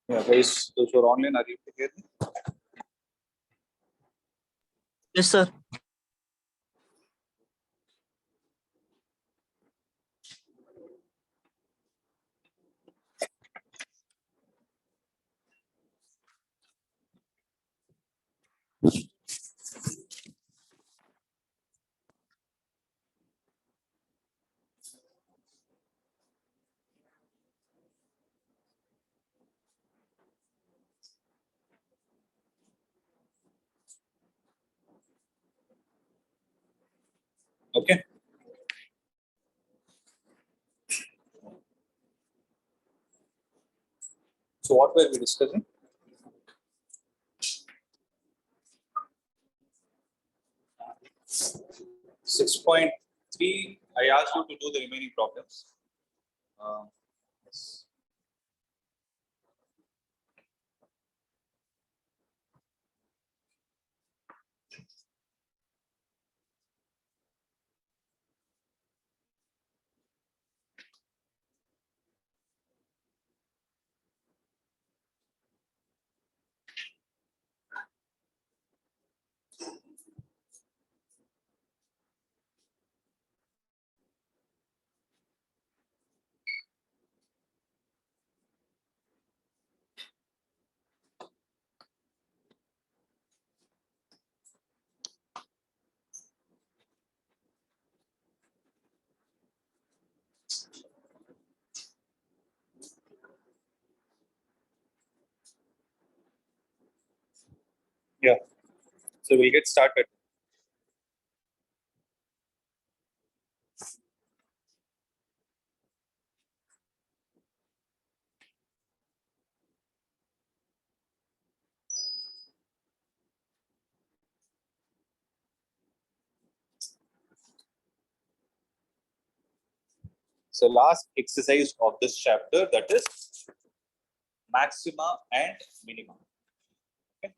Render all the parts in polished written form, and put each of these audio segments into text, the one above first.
Yeah, guys, those who are online, are you able to hear me? Yes, sir. Okay. So what were we discussing? Six point three. I asked you to do the remaining problems. Yes. Yeah. So we'll get started. So last exercise of this chapter, that is maxima and minima. Okay.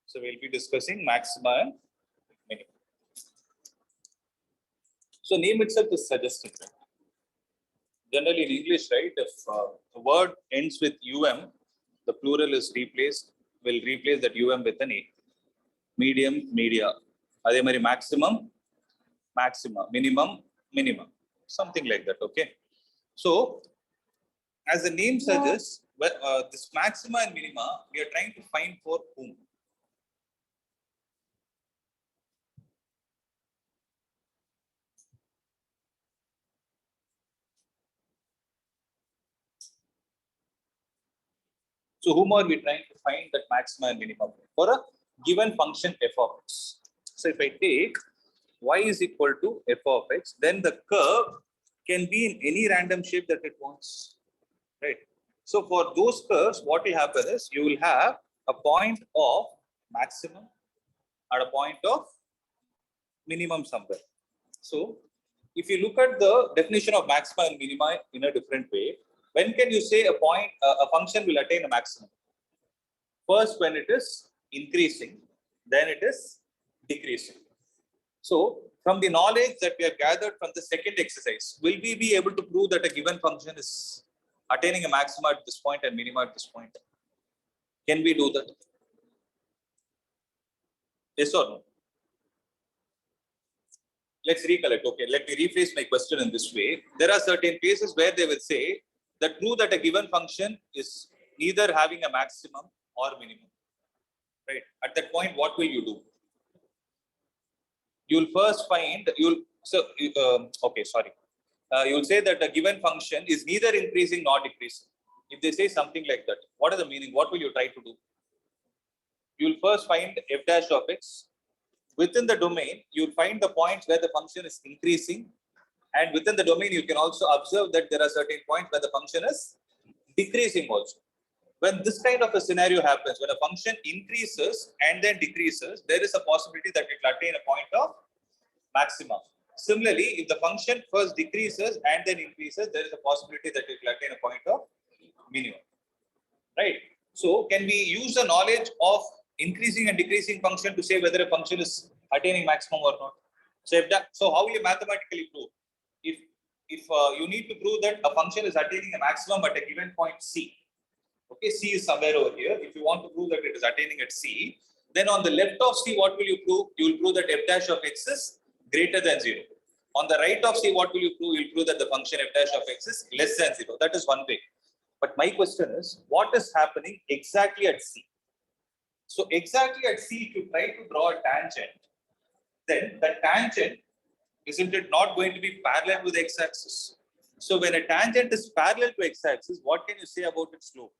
So we'll be discussing maxima and minima. So name itself is suggesting. Generally in English, right, if the word ends with um, the plural is replaced, will replace that um with an a. Medium, media. Adhe mari maximum, maxima. Minimum, minimum. Something like that, okay? So, as the name suggests, this maxima and minima, we are trying to find for whom? So, whom are we trying to find that maxima and minima for a given function f of x? So, if I take y is equal to f of x, then the curve can be in any random shape that it wants, right? So, for those curves, what will happen is you will have a point of maximum at a point of minimum somewhere. So, if you look at the definition of maxima and minima in a different way, when can you say a function will attain a maximum? First, when it is increasing, then it is decreasing. So, from the knowledge that we have gathered from the second exercise, will we be able to prove that a given function is attaining a maxima at this point and minima at this point? Can we do that? Yes or no? Let's recollect. Okay, let me rephrase my question in this way. There are certain cases where they will say that prove that a given function is either having a maximum or minimum. Right? At that point, what will you do? You'll first find okay, sorry. You'll say that a given function is neither increasing nor decreasing. If they say something like that, what is the meaning? What will you try to do? You'll first find f dash of x. Within the domain, you'll find the points where the function is increasing, and within the domain, you can also observe that there are certain points where the function is decreasing also. When this kind of a scenario happens, when a function increases and then decreases, there is a possibility that it will attain a point of maximum. Similarly, if the function first decreases and then increases, there is a possibility that it will attain a point of minimum. Right? So, can we use the knowledge of increasing and decreasing function to say whether a function is attaining maximum or not? So, how will you mathematically prove? if you need to prove that a function is attaining a maximum at a given point C, okay, C is somewhere over here. If you want to prove that it is attaining at C, then on the left of C, what will you prove? You will prove that f dash of x is greater than 0. On the right of C, what will you prove? You will prove that the function f dash of x is less than 0. That is one way. But my question is, what is happening exactly at C? So exactly at C, if you try to draw a tangent, then the tangent, isn't it not going to be parallel with the x-axis? So when a tangent is parallel to x-axis, what can you say about its slope?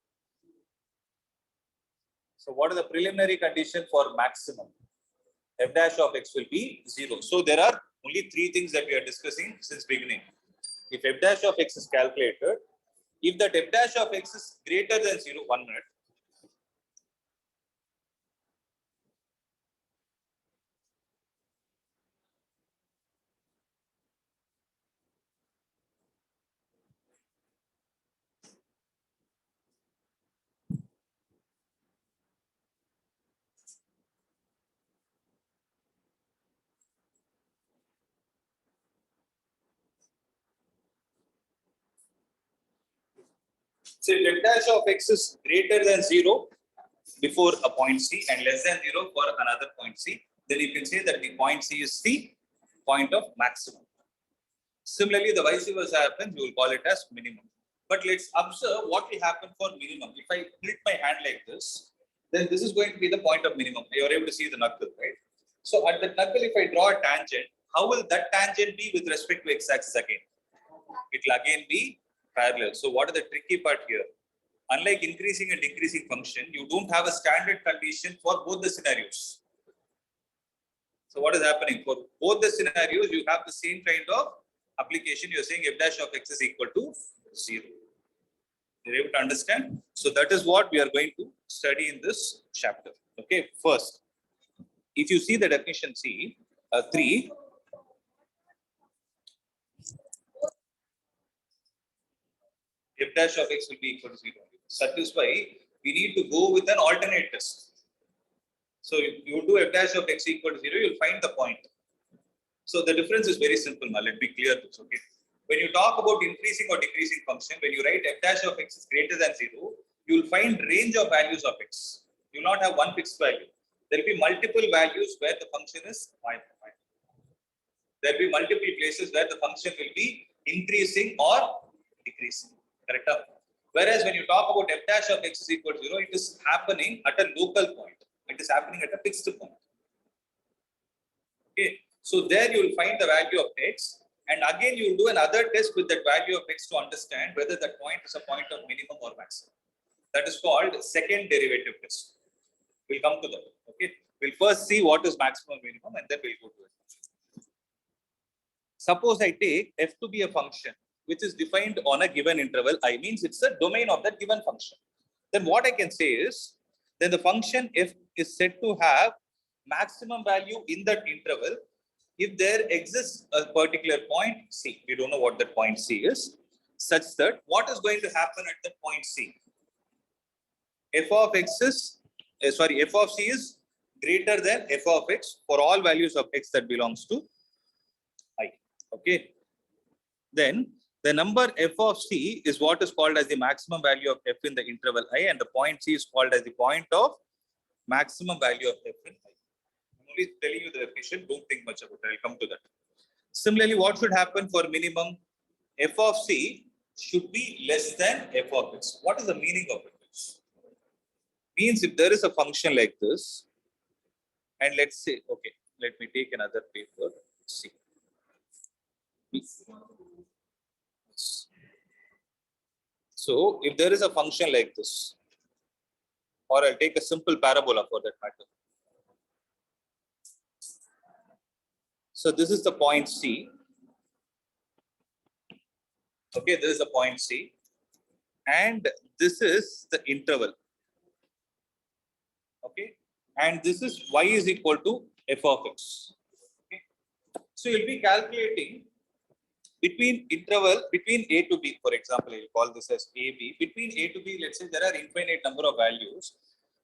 So what is the preliminary condition for maximum? F dash of x will be 0. So there are only three things that we are discussing since beginning. If f dash of x is calculated, if that f dash of x is greater than 0, 1 minute. So if f dash of x is greater than 0 before a point C and less than 0 for another point C, then you can say that the point C is the point of maximum. Similarly, the vice versa happens, you will call it as minimum. But let's observe what will happen for minimum. If I flip my hand like this, then this is going to be the point of minimum. You are able to see the knuckle, right? So at the knuckle, if I draw a tangent, how will that tangent be with respect to x-axis again? It will again be parallel. So what is the tricky part here? Unlike increasing and decreasing function, you don't have a standard condition for both the scenarios. So what is happening? For both the scenarios, you have the same kind of application. You're saying f dash of x is equal to 0. You're able to understand? So that is what we are going to study in this chapter. Okay, first, if you see the definition C, 3, f dash of x will be equal to 0. That is why we need to go with an alternate test. So if you do f dash of x equal to 0, you'll find the point. So the difference is very simple. Now let me clear this. Okay. When you talk about increasing or decreasing function, when you write f dash of x is greater than 0, you will find range of values of x. You will not have one fixed value. There will be multiple values where the function is 5. There will be multiple places where the function will be increasing or decreasing. Correct? Whereas when you talk about f dash of x is equal to 0, it is happening at a local point. It is happening at a fixed point. Okay. So there you will find the value of x. And again, you will do another test with that value of x to understand whether that point is a point of minimum or maximum. That is called second derivative test. We'll come to that. Okay. We'll first see what is maximum minimum and then we'll go to it. Suppose I take f to be a function which is defined on a given interval I, means it's a domain of that given function. Then what I can say is, then the function f is said to have maximum value in that interval if there exists a particular point C. We don't know what that point C is, such that what is going to happen at that point C? F of x is, f of C is greater than f of x for all values of x that belongs to I. Okay. Then the number f of C is what is called as the maximum value of f in the interval I, and the point C is called as the point of maximum value of f in I. I'm only telling you the definition, don't think much about it. I'll come to that. Similarly, what should happen for minimum? F of C should be less than f of x. What is the meaning of it? Means if there is a function like this, and let's say, okay, let me take another paper. See. So if there is a function like this, or I'll take a simple parabola for that matter. So this is the point C. Okay, this is the point C. And this is the interval. Okay, and this is y is equal to f of x. Okay, so you'll be calculating between interval between a to b. For example, I'll call this as a b. Between a to b, let's say there are infinite number of values,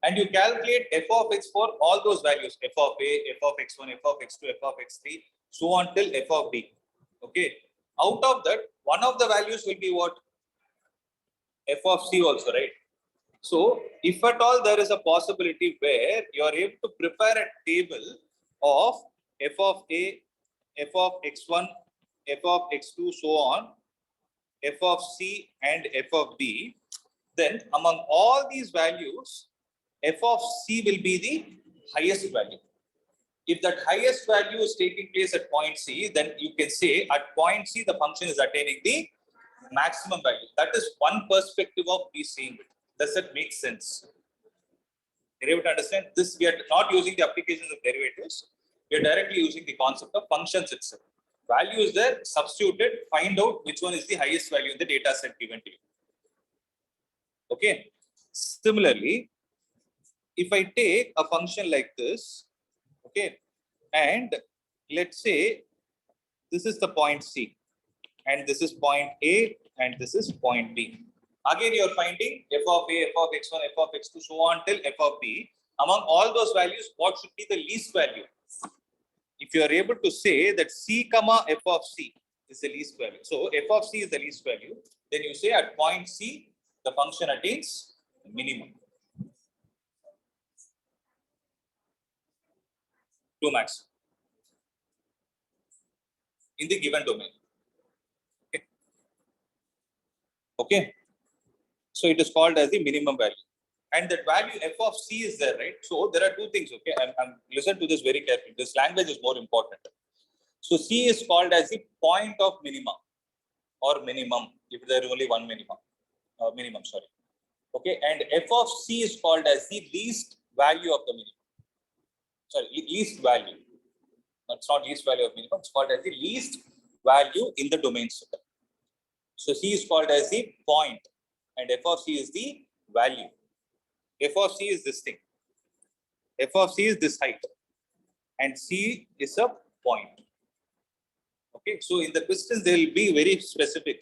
and you calculate f of x for all those values: f of a, f of x1, f of x2, f of x3, so on till f of b. Okay, Out of that, one of the values will be what? F of C also, right? So if at all there is a possibility where you are able to prepare a table of f of A, f of x1, f of x2, so on, f of C and f of B, then among all these values, f of C will be the highest value. If that highest value is taking place at point C, then you can say at point C, the function is attaining the maximum value. That is one perspective of me seeing it. Does that make sense? You're able to understand this? We are not using the applications of derivatives. We are directly using the concept of functions itself. Value is there, substituted, find out which one is the highest value in the data set given to you. Okay. Similarly, if I take a function like this, okay, and let's say this is the point C, and this is point A, and this is point B. Again, you are finding f of A, f of x1, f of x2, so on till f of B. Among all those values, what should be the least value? If you are able to say that C comma f of C is the least value, so f of C is the least value, then you say at point C, the function attains minimum to max in the given domain. Okay. Okay. So it is called as the minimum value. And that value f of C is there, right? So there are two things, okay? I'm listen to this very carefully. This language is more important. So C is called as the point of minima or minimum if there is only one minimum, minimum, sorry. Okay, and f of C is called as the least value of the minimum. Sorry, least value. It's not least value of minimum, it's called as the least value in the domain set. So C is called as the point, and f of C is the value. F of C is this thing. F of C is this height, and C is a point. Okay, so in the questions they will be very specific.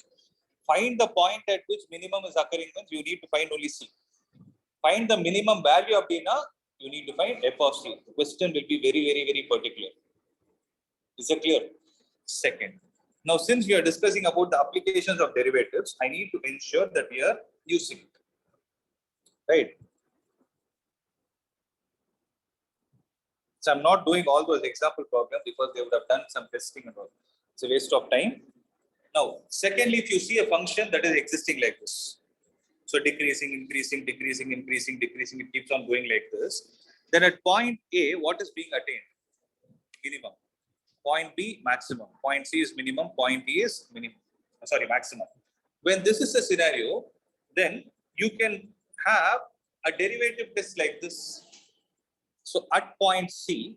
Find the point at which minimum is occurring, means you need to find only C. Find the minimum value of data, you need to find f of C. The question will be very, very, very particular. Is it clear? Second. Now, since we are discussing about the applications of derivatives, I need to ensure that we are using it. Right? So I'm not doing all those example problems because they would have done some testing and all. It's a waste of time. Now, secondly, if you see a function that is existing like this, so decreasing, increasing, decreasing, increasing, decreasing, it keeps on going like this. Then at point A, what is being attained? Minimum. Point B, maximum. Point C is minimum. Point D is minimum. Sorry, maximum. When this is a scenario, then you can have a derivative test like this. So at point C,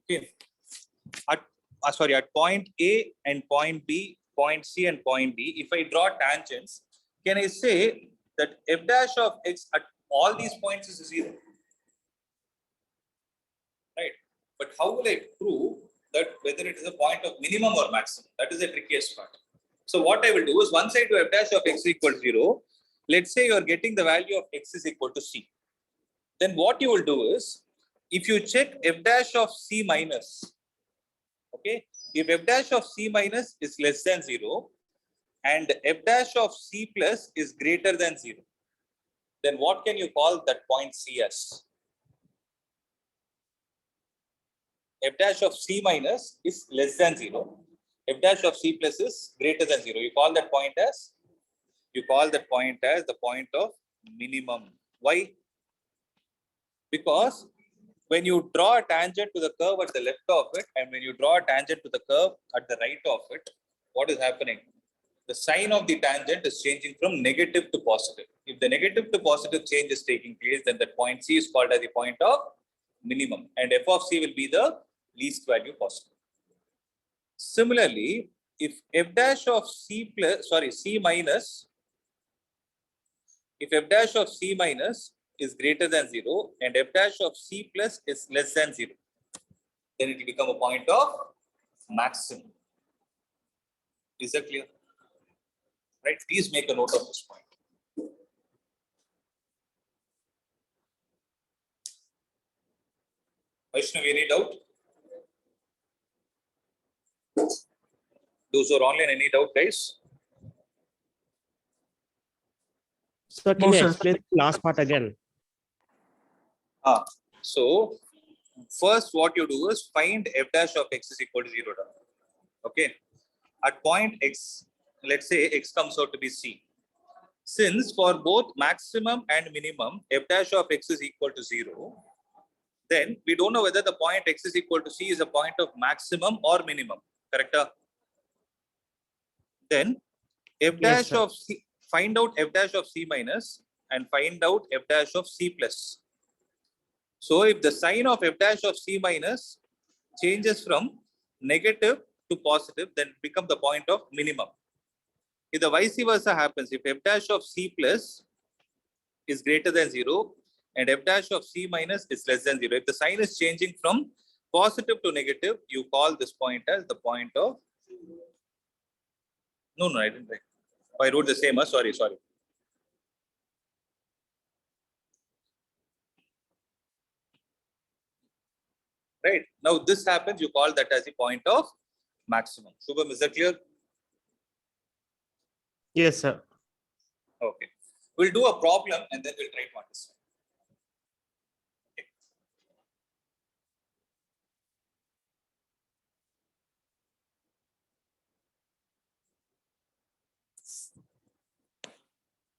okay, at point A and point B, point C and point D, if I draw tangents, can I say that f dash of x at all these points is 0? Right? But how will I prove that whether it is a point of minimum or maximum? That is the trickiest part. So what I will do is once I do f dash of x equal 0, let's say you are getting the value of x is equal to C. Then what you will do is, if you check f dash of C minus, okay, if f dash of C minus is less than 0 and f dash of C plus is greater than 0, then what can you call that point C as? F dash of C minus is less than 0. F dash of C plus is greater than 0. You call that point as? You call that point as the point of minimum. Why? Because when you draw a tangent to the curve at the left of it and when you draw a tangent to the curve at the right of it, what is happening? The sign of the tangent is changing from negative to positive. If the negative to positive change is taking place, then that point C is called as the point of minimum, and f of C will be the least value possible. Similarly, if f dash of C plus, sorry, C minus, if f dash of C minus is greater than 0 and f dash of C plus is less than 0, then it will become a point of maximum. Is that clear? Right? Please make a note of this point. Vaishnav, any doubt? those who are online, any doubt, guys? Sir, can No, you sir. explain the last part again? So first what you do is find f dash of x is equal to 0. Okay. At point x, let's say x comes out to be c. Since for both maximum and minimum, f dash of x is equal to 0, then we don't know whether the point x is equal to c is a point of maximum or minimum. Correct? Then f Yes, dash sir. of c, find out f dash of c minus and find out f dash of c plus. So if the sign of f dash of c minus changes from negative to positive, then it becomes the point of minimum. If the vice versa happens, if f dash of c plus is greater than 0 and f dash of c minus is less than 0, if the sign is changing from positive to negative, you call this point as the point of, no, I didn't write. I wrote the same, sorry. Right, now this happens, you call that as the point of maximum. Shubham, is that clear? Yes, sir. Okay, we'll do a problem and then we'll try to understand. Okay.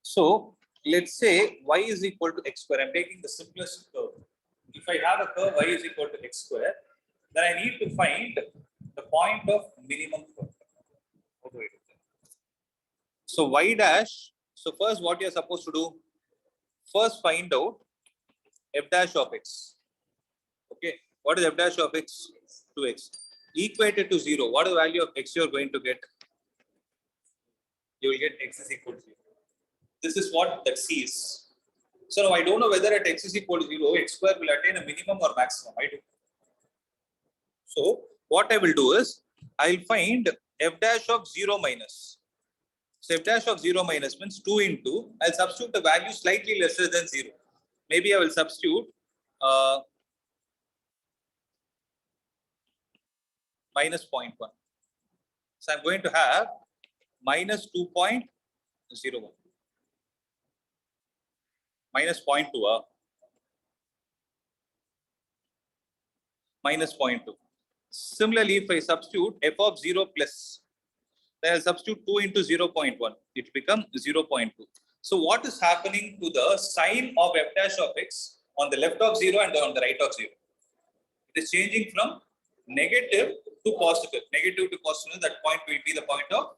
So let's say y is equal to x square. I'm taking the simplest curve. If I have a curve y is equal to x square, then I need to find the point of minimum curve. How do I do that? So y dash. So first, what you're supposed to do? First, find out f dash of x. Okay, what is f dash of x? 2x. Equate it to 0. What is the value of x you're going to get? You will get x is equal to 0. This is what that c is. So now I don't know whether at x is equal to 0, x square will attain a minimum or maximum. I do. So what I will do is, I'll find f dash of 0 minus. So f dash of 0 minus means 2 into, I'll substitute the value slightly lesser than 0. Maybe I will substitute minus 0.1. So I'm going to have minus 2.01. Minus 0.2. Minus 0.2. Similarly, if I substitute f of 0 plus, then I'll substitute 2 into 0.1. It becomes 0.2. So what is happening to the sign of f dash of x on the left of 0 and on the right of 0? It is changing from negative to positive. Negative to positive, that point will be the point of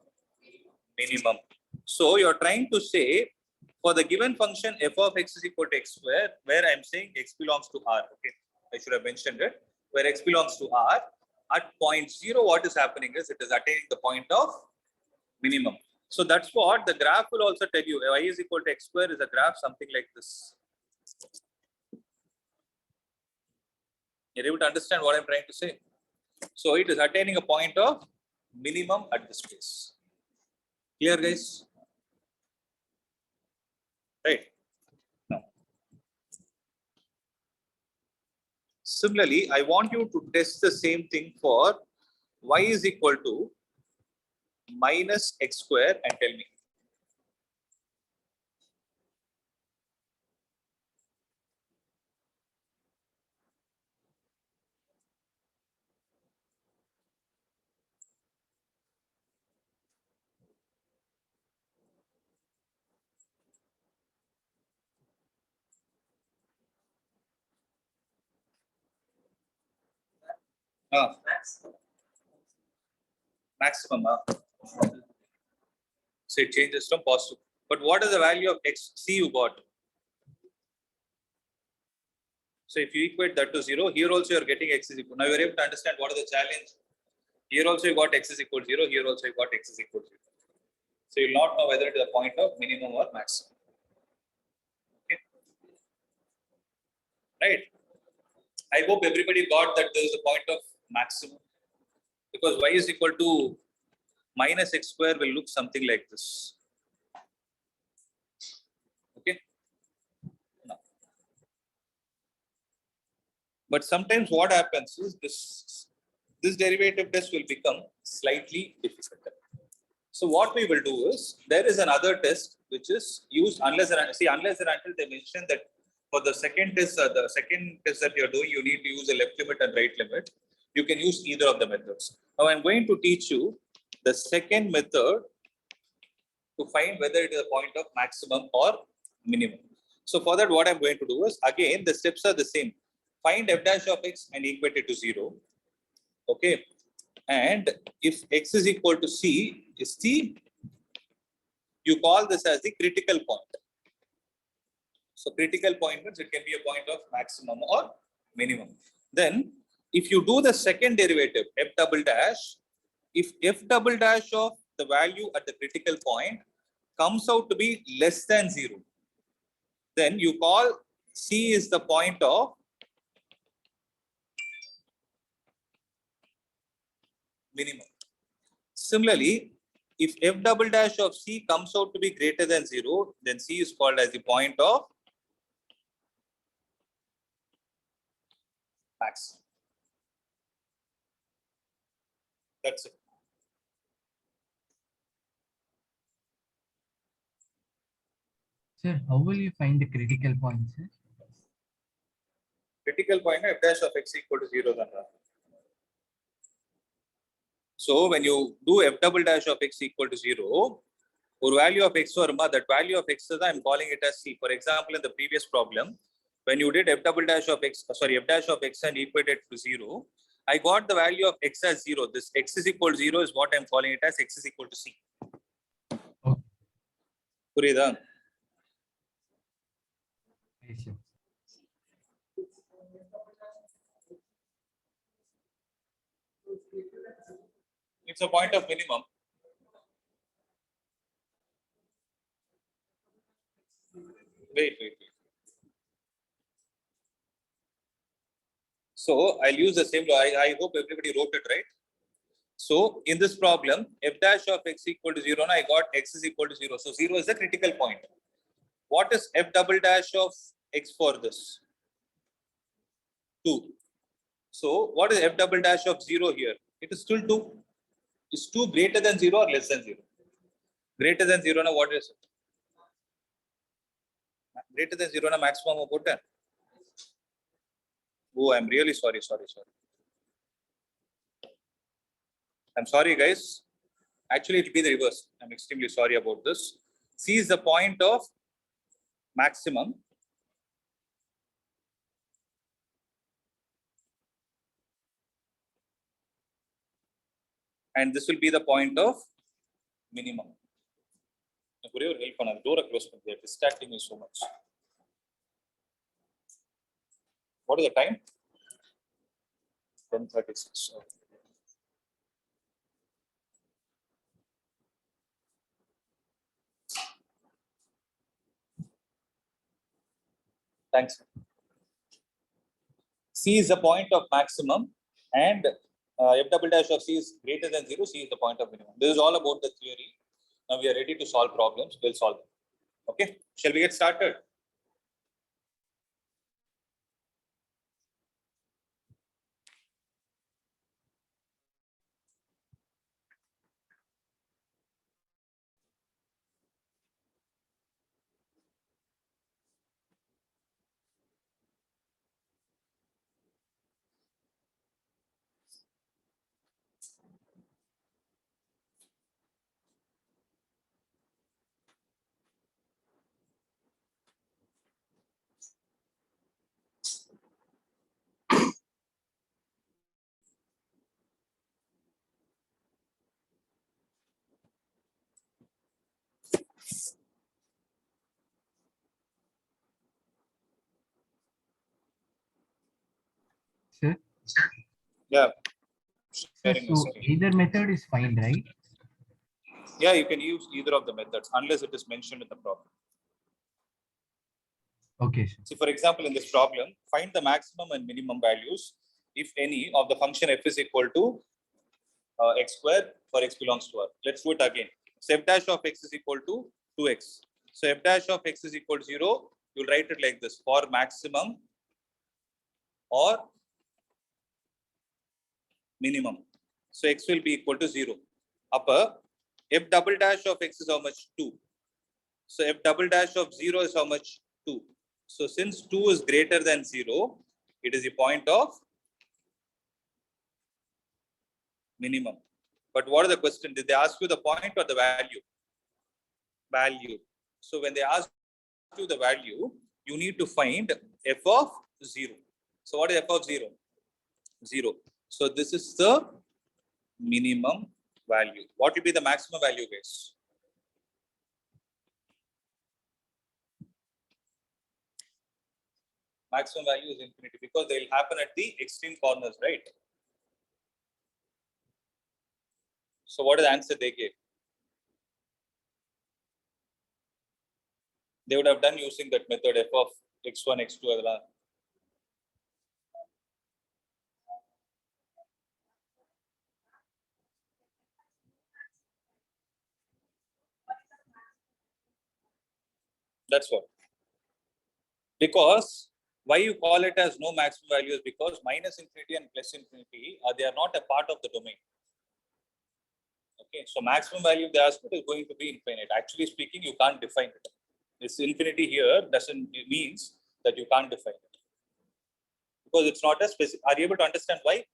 minimum. So you're trying to say, for the given function f of x is equal to x square, where I'm saying x belongs to R. Okay, I should have mentioned it. Where x belongs to R, at point 0, what is happening is it is attaining the point of minimum. So that's what the graph will also tell you. Y is equal to x square is a graph something like this. You're able to understand what I'm trying to say? So it is attaining a point of minimum at this place. Clear, guys? Right. Now, similarly, I want you to test the same thing for y is equal to minus x square and tell me. Maximum. So it changes from positive. But what is the value of x c you got? So if you equate that to 0, here also you're getting x is equal. Now you're able to understand what is the challenge. Here also you got x is equal to 0. Here also you got x is equal to 0. So you'll not know whether it is a point of minimum or maximum. Okay. Right. I hope everybody got that there is a point of maximum. Because y is equal to minus x square will look something like this. Okay. Now, but sometimes what happens is this derivative test will become slightly difficult. So what we will do is, there is another test which is used unless and until they mention that for the second test that you're doing, you need to use a left limit and right limit. You can use either of the methods. Now I'm going to teach you the second method to find whether it is a point of maximum or minimum. So for that, what I'm going to do is, again, the steps are the same. Find f dash of x and equate it to 0. Okay. And if x is equal to c, is c, you call this as the critical point. So critical point means it can be a point of maximum or minimum. Then if you do the second derivative, f double dash, if f double dash of the value at the critical point comes out to be less than 0, then you call c is the point of minimum. Similarly, if f double dash of c comes out to be greater than 0, then c is called as the point of maximum. That's it. Sir, how will you find the critical point, sir? Critical point f dash of x equal to 0. So when you do f double dash of x equal to 0, or value of x or that value of x, I am calling it as c. For example, in the previous problem, when you did f double dash of x, f dash of x and equated to 0, I got the value of x as 0. This x is equal to 0 is what I am calling it as x is equal to c. Okay. Purida? Yes, sir. It's a point of minimum. Wait. So I'll use the same law. I hope everybody wrote it right. So in this problem, f dash of x equal to 0, I got x is equal to 0. So 0 is the critical point. What is f double dash of x for this? 2. So what is f double dash of 0 here? It is still 2. Is 2 greater than 0 or less than 0? Greater than 0, now what is it? Greater than 0, na maximum of what? Oh, I'm really sorry. I'm sorry, guys. Actually, it will be the reverse. I'm extremely sorry about this. C is the point of maximum. And this will be the point of minimum. Door close. They're distracting me so much. What is the time? 10:36. Thanks. C is the point of maximum, and f double dash of c is greater than 0. C is the point of minimum. This is all about the theory. Now we are ready to solve problems. We'll solve them. Okay. Shall we get started? Sir, Yeah. sir, so either method is fine, right? Yeah, you can use either of the methods unless it is mentioned in the problem. Okay, sir. See, for example, in this problem, find the maximum and minimum values, if any, of the function f is equal to x square for x belongs to R. Let's do it again. So f dash of x is equal to 2x. So f dash of x is equal to 0. You'll write it like this: for maximum or minimum. So x will be equal to 0. Upper f double dash of x is how much? 2. So f double dash of 0 is how much? 2. So since 2 is greater than 0, it is a point of minimum. But what is the question? Did they ask you the point or the value? Value. So when they ask you the value, you need to find f of 0. So what is f of 0? 0. So this is the minimum value. What will be the maximum value, guys? Maximum value is infinity because they will happen at the extreme corners, right? So what is the answer they gave? They would have done using that method f of x1, x2. That's what. Because why you call it as no maximum value is because minus infinity and plus infinity they are not a part of the domain. Okay, so maximum value they ask is going to be infinite. Actually speaking, you can't define it. This infinity here doesn't means that you can't define it because it's not a specific. Are you able to understand why?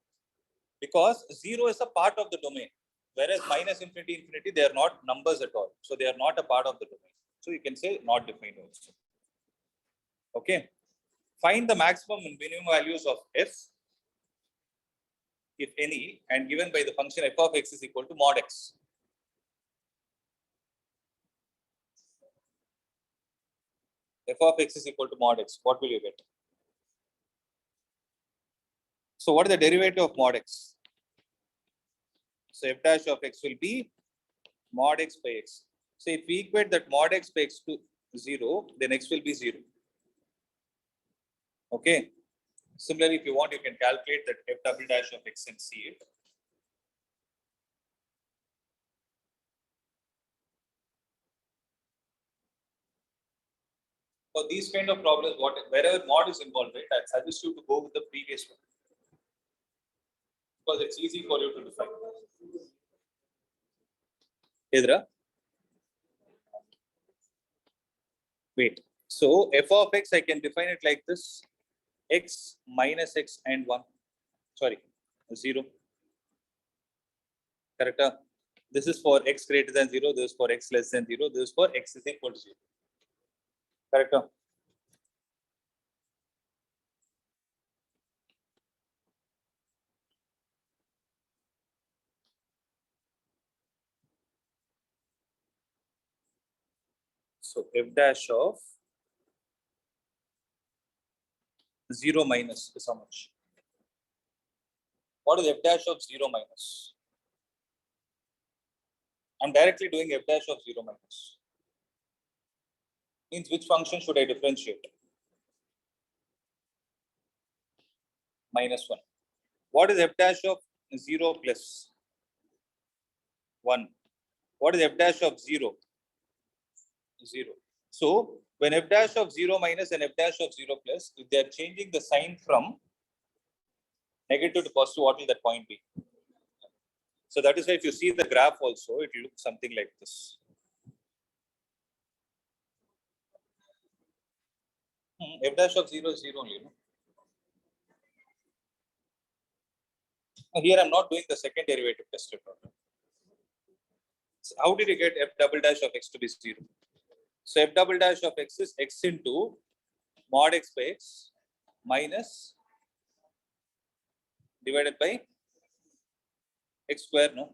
Because 0 is a part of the domain, whereas minus infinity, infinity, they are not numbers at all. So they are not a part of the domain. So you can say not defined also. Okay. Find the maximum and minimum values of f, if any, and given by the function f of x is equal to mod x. F of x is equal to mod x. What will you get? So what is the derivative of mod x? So f dash of x will be mod x by x. So if we equate that mod x by x to 0, then x will be 0. Okay. Similarly, if you want, you can calculate that f double dash of x and see it. For these kind of problems, wherever mod is involved, right, I suggest you to go with the previous one because it's easy for you to define. Idra? Wait. So f of x, I can define it like this: x minus x and 1. Sorry, 0. Correct? This is for x greater than 0. This is for x less than 0. This is for x is equal to 0. Correct? So f dash of 0 minus is how much? What is f dash of 0 minus? I'm directly doing f dash of 0 minus. Means which function should I differentiate? Minus 1. What is f dash of 0 plus 1? What is f dash of 0? 0. So when f dash of 0 minus and f dash of 0 plus, if they are changing the sign from negative to positive, what will that point be? So that is why if you see the graph also, it will look something like this. F dash of 0 is 0 only. No? Here I'm not doing the second derivative test. So how did you get f double dash of x to be 0? So f double dash of x is x into mod x by x minus divided by x square, no?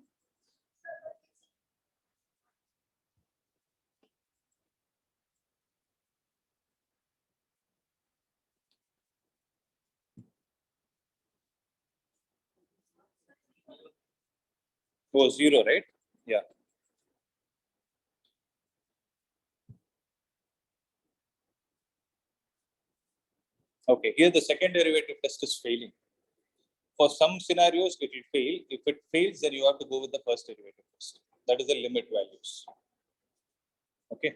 Oh, 0, right? Yeah. Okay, here the second derivative test is failing. For some scenarios, it will fail. If it fails, then you have to go with the first derivative test. That is the limit values. Okay.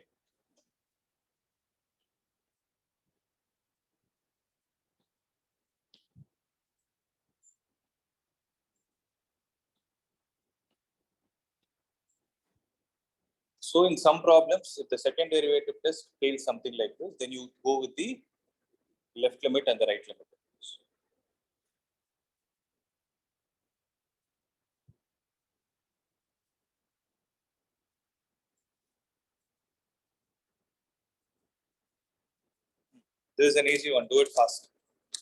So in some problems, if the second derivative test fails something like this, then you go with the left limit and the right limit. This is an easy one. Do it fast.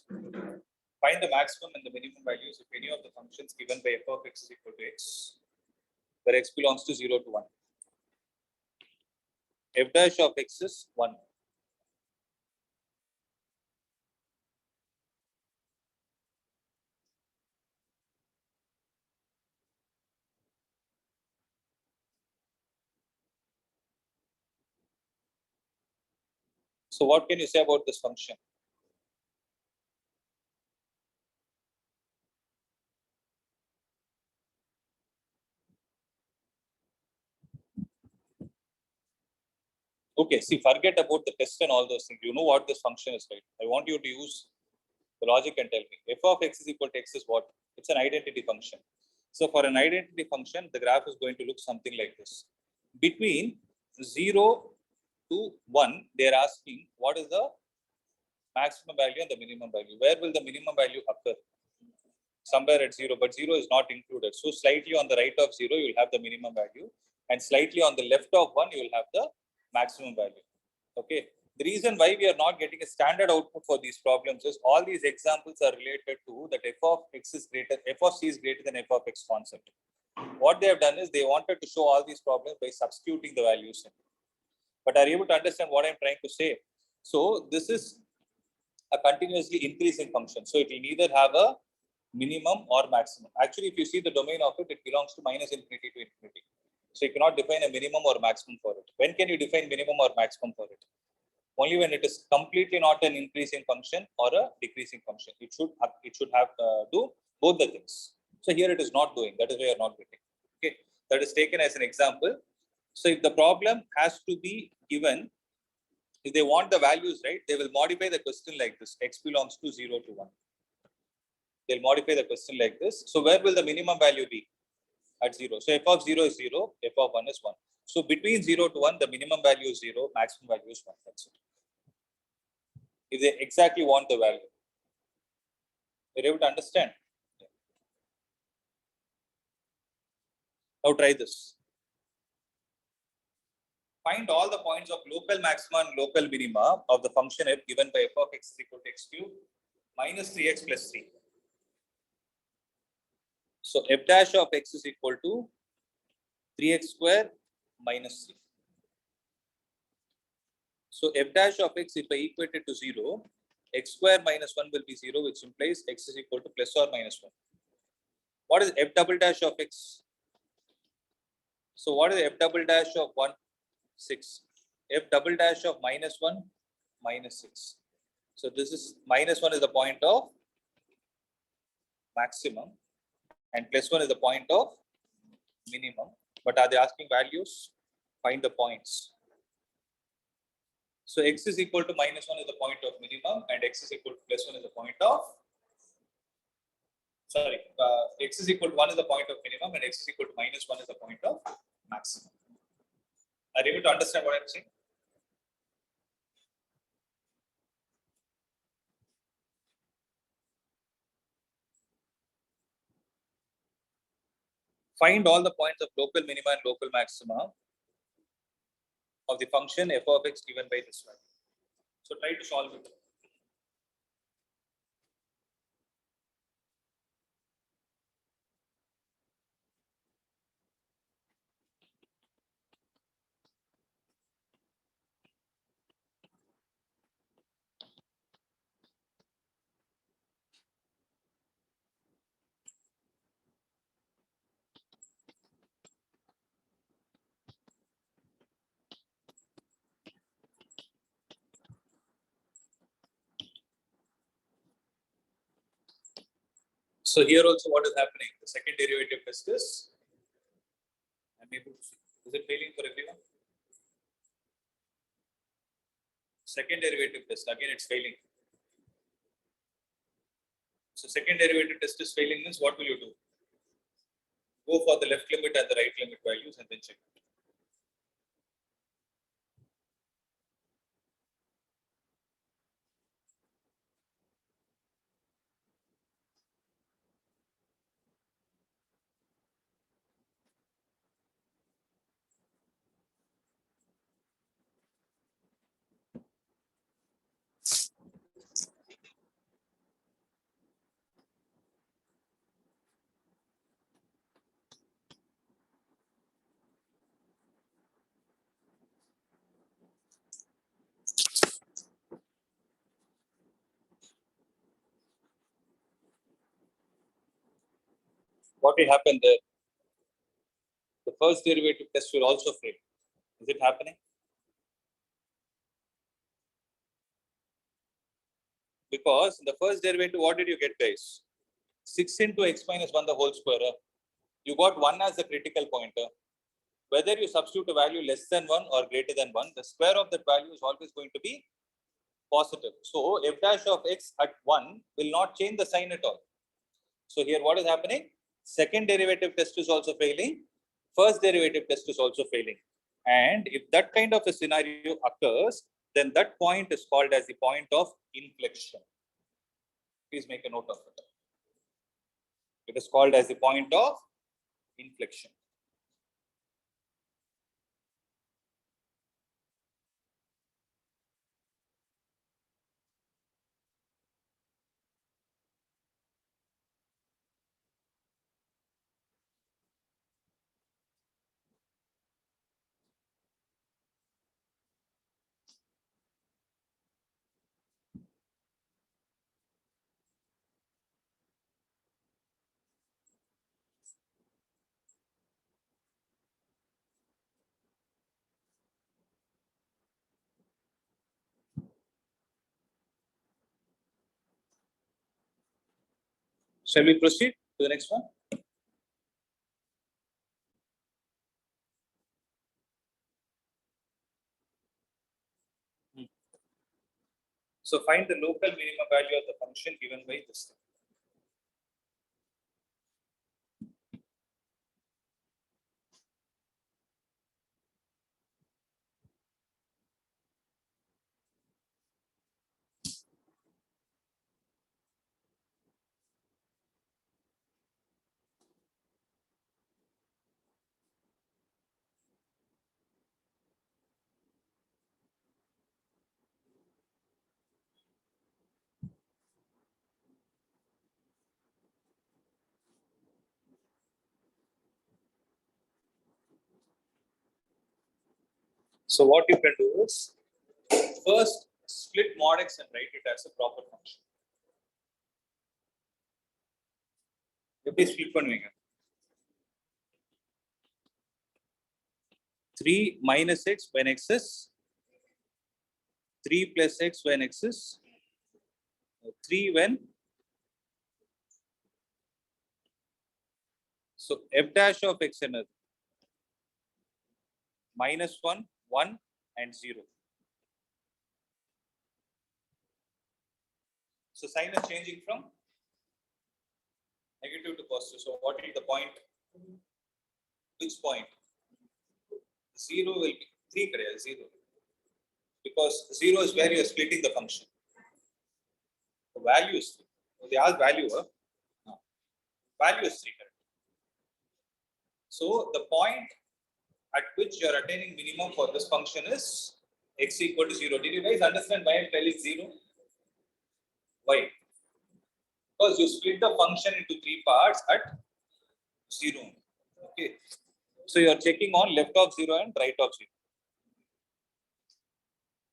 Find the maximum and the minimum values of any of the functions given by f of x is equal to x, where x belongs to 0 to 1. F dash of x is 1. So what can you say about this function? Okay, see, forget about the test and all those things. You know what this function is, right? I want you to use the logic and tell me. F of x is equal to x is what? It's an identity function. So for an identity function, the graph is going to look something like this. Between 0 to 1, they're asking what is the maximum value and the minimum value. Where will the minimum value occur? Somewhere at 0, but 0 is not included. So slightly on the right of 0, you'll have the minimum value, and slightly on the left of 1, you'll have the maximum value. Okay. The reason why we are not getting a standard output for these problems is all these examples are related to that f of x is greater, f of c is greater than f of x concept. What they have done is they wanted to show all these problems by substituting the values in. But are you able to understand what I'm trying to say? So this is a continuously increasing function. So it will neither have a minimum or maximum. Actually, if you see the domain of it, it belongs to minus infinity to infinity. So you cannot define a minimum or maximum for it. When can you define minimum or maximum for it? Only when it is completely not an increasing function or a decreasing function. It should have do both the things. So here it is not doing. That is why you are not getting. Okay, that is taken as an example. So if the problem has to be given, if they want the values right, they will modify the question like this: x belongs to 0 to 1. They'll modify the question like this. So where will the minimum value be? At 0. So f of 0 is 0, f of 1 is 1. So between 0 to 1, the minimum value is 0, maximum value is 1. That's it. If they exactly want the value, you're able to understand. Now try this. Find all the points of local maxima and local minima of the function f given by f of x is equal to x cube minus 3x plus 3. So f dash of x is equal to 3x square minus 3. So f dash of x, if I equate it to 0, x square minus 1 will be 0, which implies x is equal to plus or minus 1. What is f double dash of x? So what is f double dash of 1? 6. F double dash of minus 1, minus 6. So this is minus 1 is the point of maximum and plus 1 is the point of minimum. But are they asking values? Find the points. So x is equal to minus 1 is the point of minimum and x is equal to plus 1 is the point of, x is equal to 1 is the point of minimum and x is equal to minus 1 is the point of maximum. Are you able to understand what I'm saying? Find all the points of local minima and local maxima of the function f of x given by this value. So try to solve it. So here also what is happening? The second derivative test is, I'm able to see. Is it failing for everyone? Second derivative test, again it's failing. So second derivative test is failing means what will you do? Go for the left limit and the right limit values and then check. what will happen there? The first derivative test will also fail. Is it happening? Because in the first derivative, what did you get, guys? 6 into x minus 1 the whole square. You got 1 as the critical pointer. Whether you substitute a value less than 1 or greater than 1, the square of that value is always going to be positive. So f dash of x at 1 will not change the sign at all. So here what is happening? Second derivative test is also failing. First derivative test is also failing. And if that kind of a scenario occurs, then that point is called as the point of inflection. Please make a note of it. It is called as the point of inflection. Shall we proceed to the next one? So find the local minimum value of the function given by this thing. So what you can do is first split mod x and write it as a proper function. எப்படி split பண்ணுவீங்க? 3 minus x when x is 3 plus x when x is 3 when. So f dash of x another minus 1, 1 and 0. So sign is changing from negative to positive. So what is the point? Which point? 0 will be 3 0. Because 0 is where you are splitting the function. The value is 3. They ask value. No. Value is 3. Correct. So the point at which you are attaining minimum for this function is x equal to 0. Did you guys understand why I'm telling 0? Why? Because you split the function into 3 parts at 0. Okay. So you are checking on left of 0 and right of 0.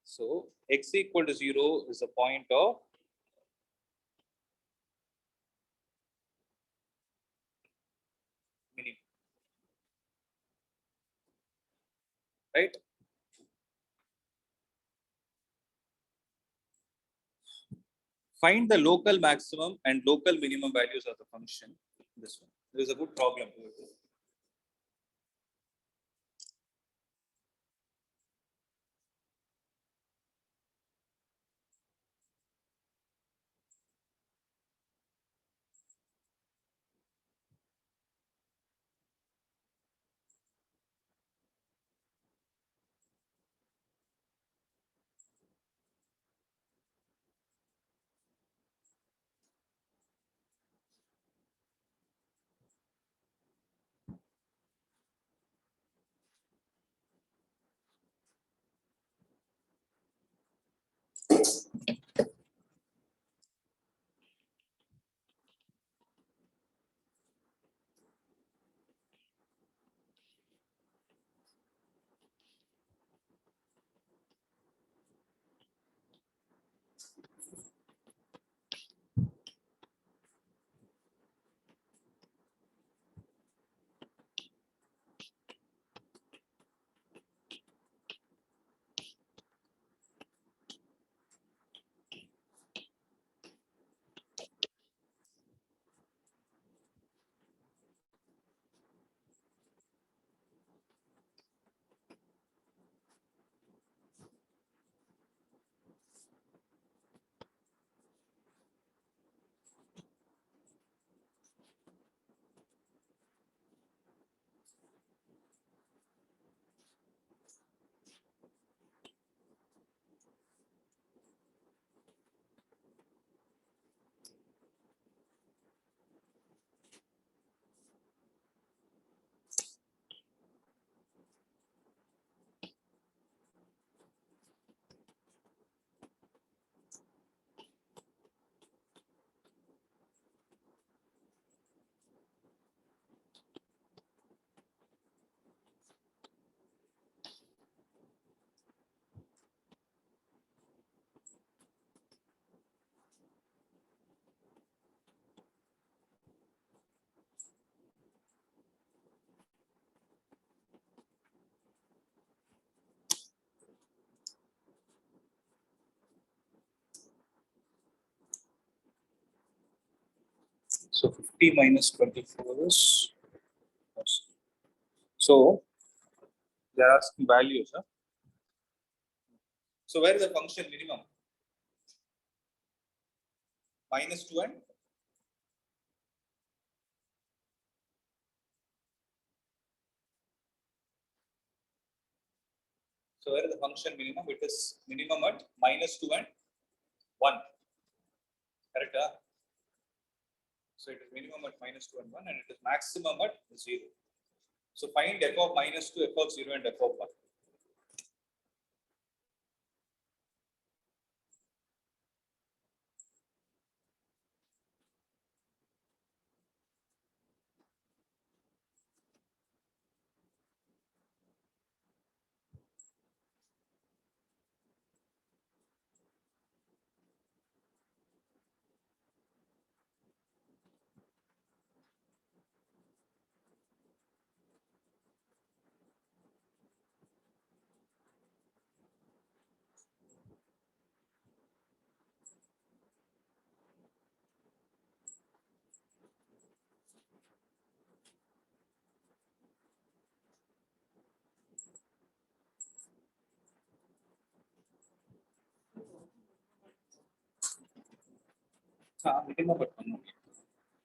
So x equal to 0 is a point of minimum. Right? Find the local maximum and local minimum values of the function. This one. There is a good problem to it. So 50 minus 24 is, so they are asking values. Huh? So where is the function minimum? Minus 2 and so where is the function minimum? It is minimum at minus 2 and 1. Correct? Huh? So it is minimum at minus 2 and 1 and it is maximum at 0. So find f of minus 2, f of 0 and f of 1. Minimum at 1.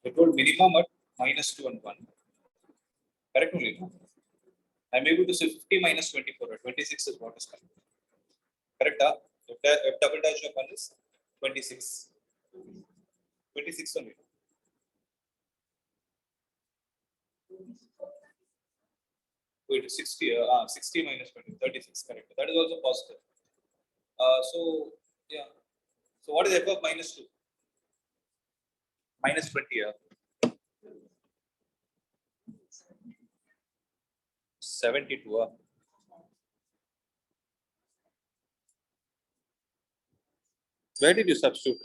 They told minimum at minus 2 and 1. Correct only. No? I'm able to say 50 minus 24 or 26 is what is correct. Correct? Huh? F double dash of 1 is 26. 26 only. Wait, 60, 60 minus 20, 36. Correct. That is also positive. So, yeah. So, what is f of minus 2? Minus 20. 72. Where did you substitute?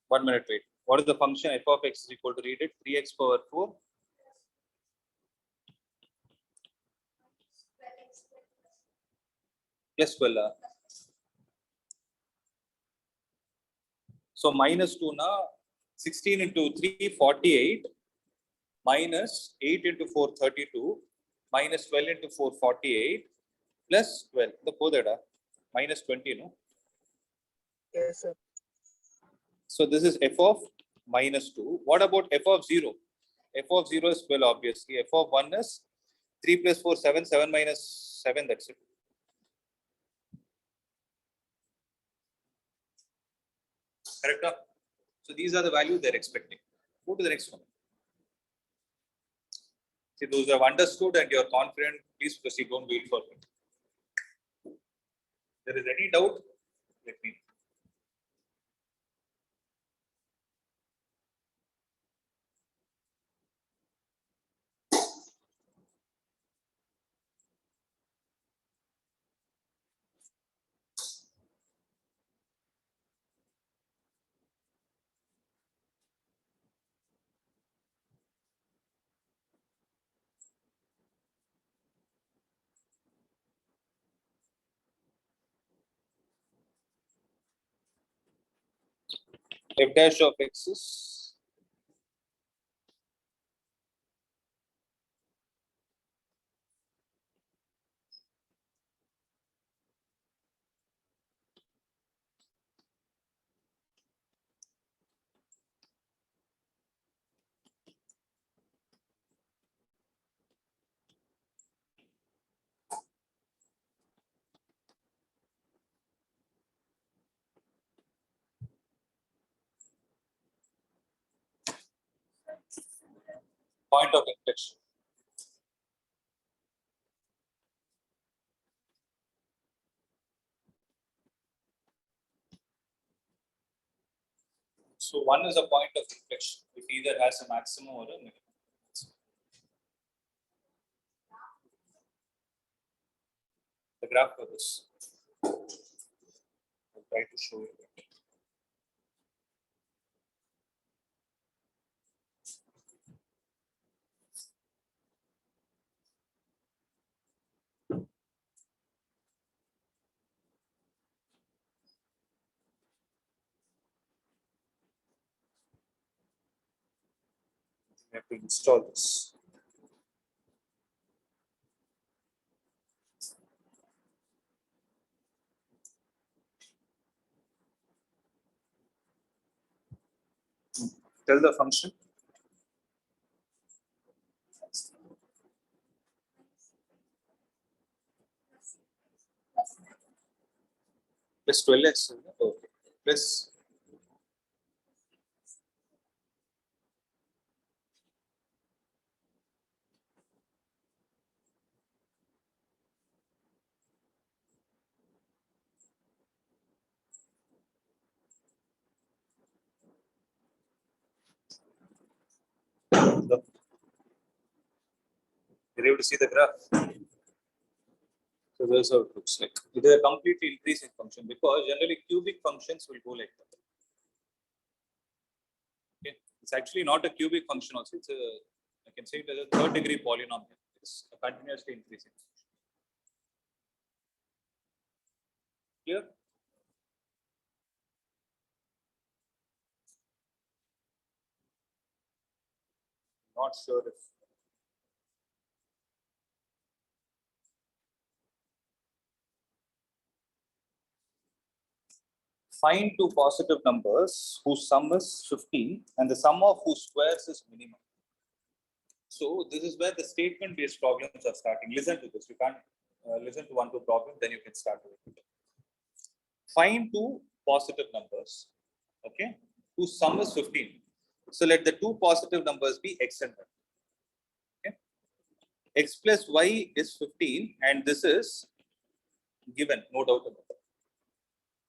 1 minute, wait. What is the function f of x is equal to, read it, 3x power 4. Yes, 12. So minus 2 now, 16 into 3, 48, minus 8 into 4, 32, minus 12 into 4, 48, plus 12. The code minus 20, no? Yes, sir. So this is f of minus 2. What about f of 0? F of 0 is 12, obviously. F of 1 is 3 plus 4, 7, 7 minus 7, that's it. Correct? Huh? So these are the values they're expecting. Go to the next one. See, those who have understood and you're confident, please proceed. Don't wait for me. If there is any doubt, let me know. F dash of x is point of inflection. So 1 is a point of inflection. It either has a maximum or a minimum. The graph for this. I'll try to show you. We have to install this. Tell the function. Plus 12x. Okay. Plus the. You're able to see the graph. So that's how it looks like. It is a completely increasing function because generally cubic functions will go like that. Okay. It's actually not a cubic function also. It's a, I can say it as a third degree polynomial. It's a continuously increasing function. Clear? Not sure if. Find two positive numbers whose sum is 15 and the sum of whose squares is minimum. So this is where the statement-based problems are starting. Listen to this. You can't listen to one, two problems, then you can start with it. Find two positive numbers, okay, whose sum is 15. So let the two positive numbers be x and y. Okay. X plus y is 15 and this is given, no doubt about it.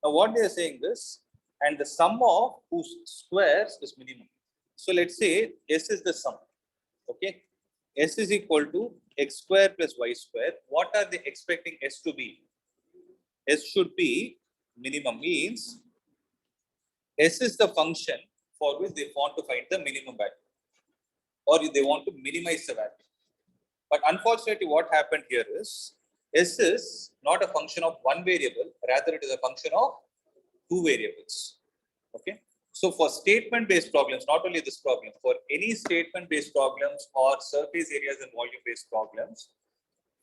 Now what they are saying is, and the sum of whose squares is minimum. So let's say S is the sum. Okay. S is equal to x square plus y square. What are they expecting S to be? S should be minimum, means S is the function for which they want to find the minimum value, or they want to minimize the value. But unfortunately, what happened here is S is not a function of one variable, rather it is a function of two variables. Okay. So for statement-based problems, not only this problem, for any statement-based problems or surface areas and volume-based problems,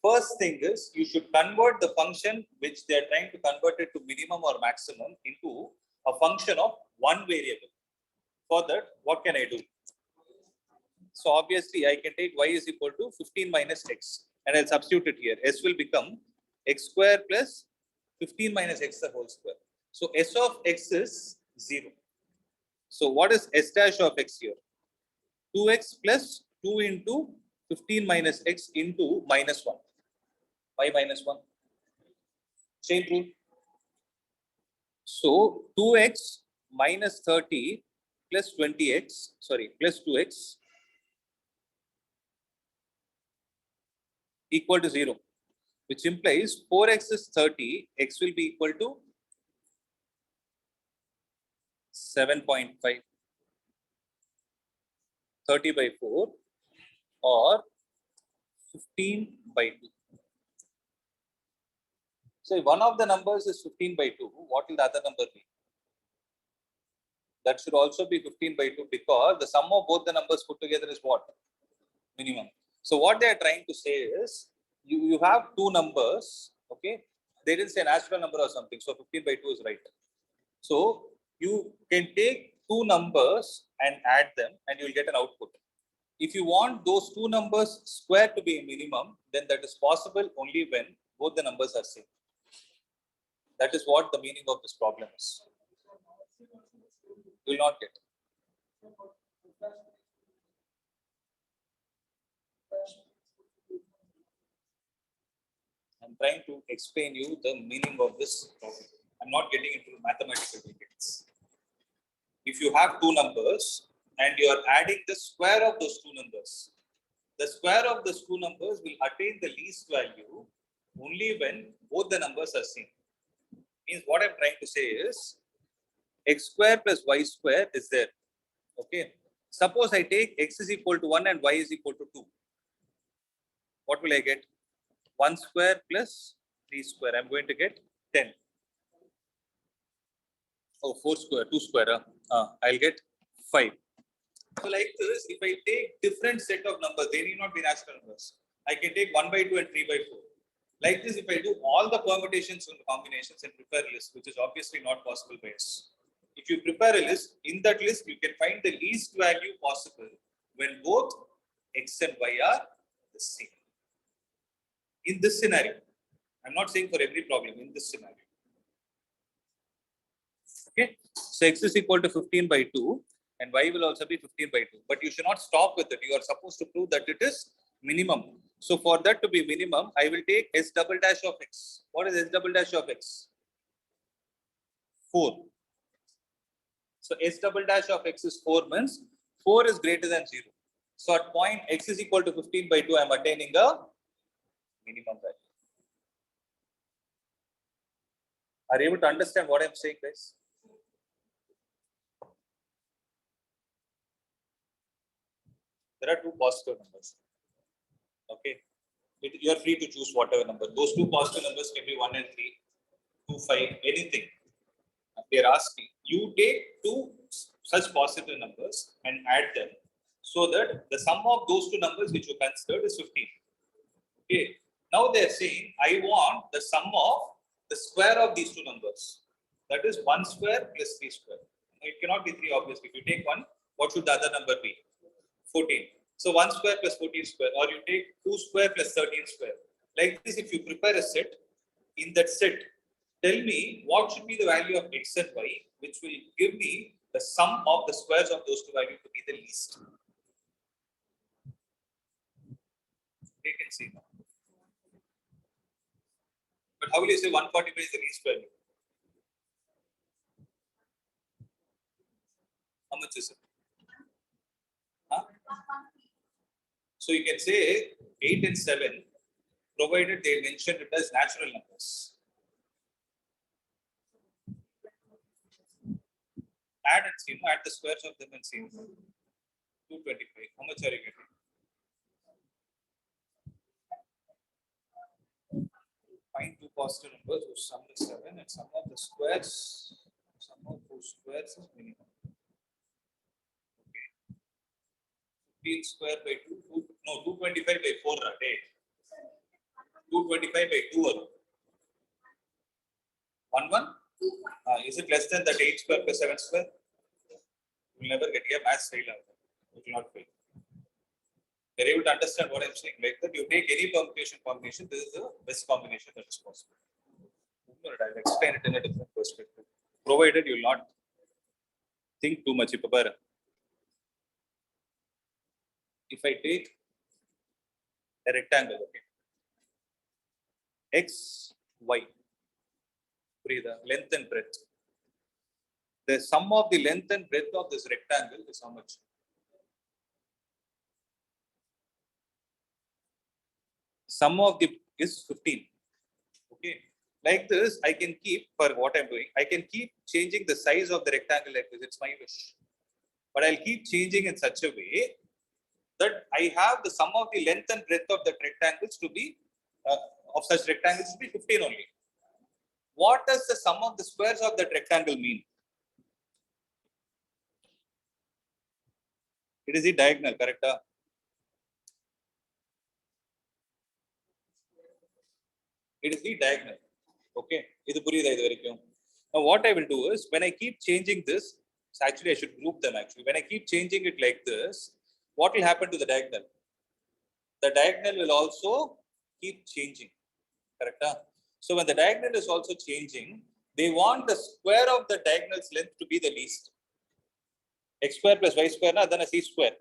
first thing is you should convert the function which they are trying to convert it to minimum or maximum into a function of one variable. For that, what can I do? So obviously, I can take y is equal to 15 minus x and I'll substitute it here. S will become x square plus 15 minus x the whole square. So S of x is 0. So what is S dash of x here? 2x plus 2 into 15 minus x into minus 1. Why minus 1? Chain rule. So 2x minus 30 plus 20x, sorry, plus 2x equal to 0, which implies 4x is 30, x will be equal to 7.5. 30 by 4 or 15 by 2. So if one of the numbers is 15 by 2, what will the other number be? That should also be 15 by 2 because the sum of both the numbers put together is what? Minimum. So what they are trying to say is you have two numbers, okay? They didn't say a natural number or something. So 15 by 2 is right. So you can take two numbers and add them and you will get an output. If you want those two numbers square to be a minimum, then that is possible only when both the numbers are same. That is what the meaning of this problem is. You will not get. I'm trying to explain you the meaning of this problem. I'm not getting into mathematical details. If you have two numbers and you are adding the square of those two numbers, the square of those two numbers will attain the least value only when both the numbers are same. Means what I'm trying to say is x square plus y square is there. Okay. Suppose I take x is equal to 1 and y is equal to 2. What will I get? 1 square plus 3 square. I'm going to get 10. Oh, 4 square, 2 square. I'll get 5. So like this, if I take different set of numbers, they need not be natural numbers. I can take 1 by 2 and 3 by 4. Like this, if I do all the permutations and combinations and prepare a list, which is obviously not possible by us. If you prepare a list, in that list, you can find the least value possible when both x and y are the same. In this scenario, I'm not saying for every problem, in this scenario. Okay, so x is equal to 15 by 2 and y will also be 15 by 2. But you should not stop with it. You are supposed to prove that it is minimum. So for that to be minimum, I will take s double dash of x. What is s double dash of x? 4. So s double dash of x is 4 means 4 is greater than 0. So at point x is equal to 15 by 2, I am attaining a minimum value. Are you able to understand what I am saying, guys? There are two positive numbers. Okay. You are free to choose whatever number. Those two positive numbers can be 1 and 3, 2, 5, anything. They are asking you take two such positive numbers and add them so that the sum of those two numbers which you considered is 15. Okay. Now they are saying I want the sum of the square of these two numbers. That is 1 square plus 3 square. It cannot be 3 obviously. If you take 1, what should the other number be? 14. So 1 square plus 14 square, or you take 2 square plus 13 square. Like this, if you prepare a set, in that set, tell me what should be the value of x and y, which will give me the sum of the squares of those two values to be the least. You can see now. But how will you say 145 is the least value? How much is it? Huh? So you can say 8 and 7, provided they mention it as natural numbers. Add and see, add the squares of them and see. 225. How much are you getting? Find two positive numbers whose sum is 7 and sum of the squares, sum of whose squares is minimum. Okay. 15 square by 2, 225 by 4, right? 225 by 2. 1. Is it less than that 8 square plus 7 square? You will never get here. Maths fail out. It will not fail. You're able to understand what I'm saying. Like that, you take any permutation combination, this is the best combination that is possible. I'll explain it in a different perspective. Provided you will not think too much. If I take a rectangle, okay, x, y, the length and breadth. The sum of the length and breadth of this rectangle is how much? Sum of the is 15. Okay. Like this, I can keep, for what I'm doing, I can keep changing the size of the rectangle like this. It's my wish. But I'll keep changing in such a way that I have the sum of the length and breadth of the rectangles to be, of such rectangles to be 15 only. What does the sum of the squares of that rectangle mean? It is the diagonal, correct? It is the diagonal. Okay. Now what I will do is, when I keep changing this, so actually I should group them actually. When I keep changing it like this, what will happen to the diagonal? The diagonal will also keep changing. Correct? So when the diagonal is also changing, they want the square of the diagonal's length to be the least. X square plus y square, then a c square.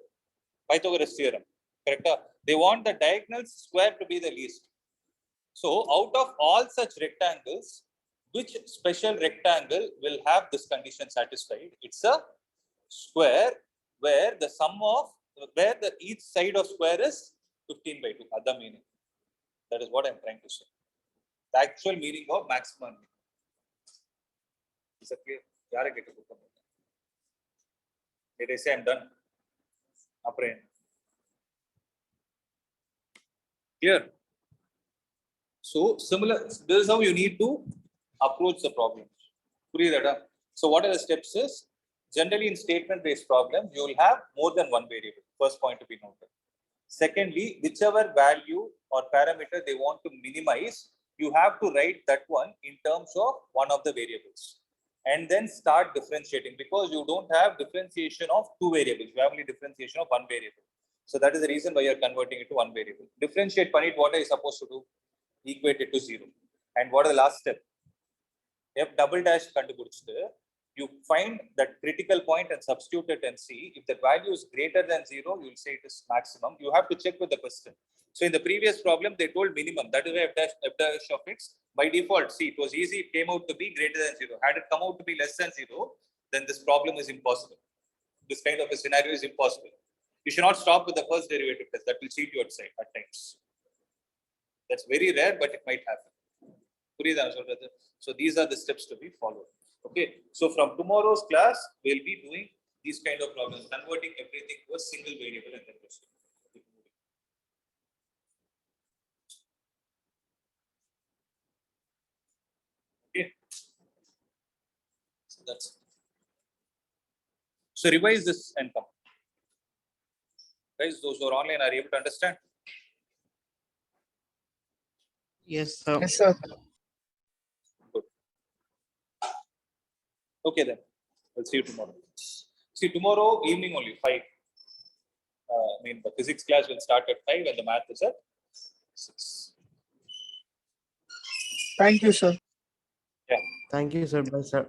Pythagoras theorem. Correct? They want the diagonal's square to be the least. So out of all such rectangles, which special rectangle will have this condition satisfied? It's a square where the sum of, where the each side of square is 15 by 2. Other meaning. That is what I'm trying to say. The actual meaning of maximum. Is it clear? Did I say I'm done? Clear? So similar, this is how you need to approach the problem. So what are the steps is, Generally, in statement-based problems, you will have more than one variable. First point to be noted. Secondly, whichever value or parameter they want to minimize, you have to write that one in terms of one of the variables. And then start differentiating, because you don't have differentiation of two variables. You have only differentiation of one variable. So that is the reason why you're converting it to one variable. Differentiate Panit, what are you supposed to do? Equate it to 0. And what is the last step? F double dash kandupidichittu, you find that critical point and substitute it and see if the value is greater than 0, you will say it is maximum. You have to check with the question. So in the previous problem, they told minimum. That is why f dash of x by default. See, it was easy. It came out to be greater than 0. Had it come out to be less than 0, then this problem is impossible. This kind of a scenario is impossible. You should not stop with the first derivative test. That will cheat you outside at times. That's very rare, but it might happen. So these are the steps to be followed. Okay. So from tomorrow's class, we'll be doing these kind of problems, converting everything to a single variable and then proceed. Okay. So that's it. So revise this and come. Guys, those who are online are able to understand. Yes, sir. Yes, sir. Good. Okay then. We'll see you tomorrow. See, tomorrow evening only 5. I mean, the physics class will start at 5 and the math is at 6. Thank you, sir. Yeah. Thank you, sir. Bye, sir.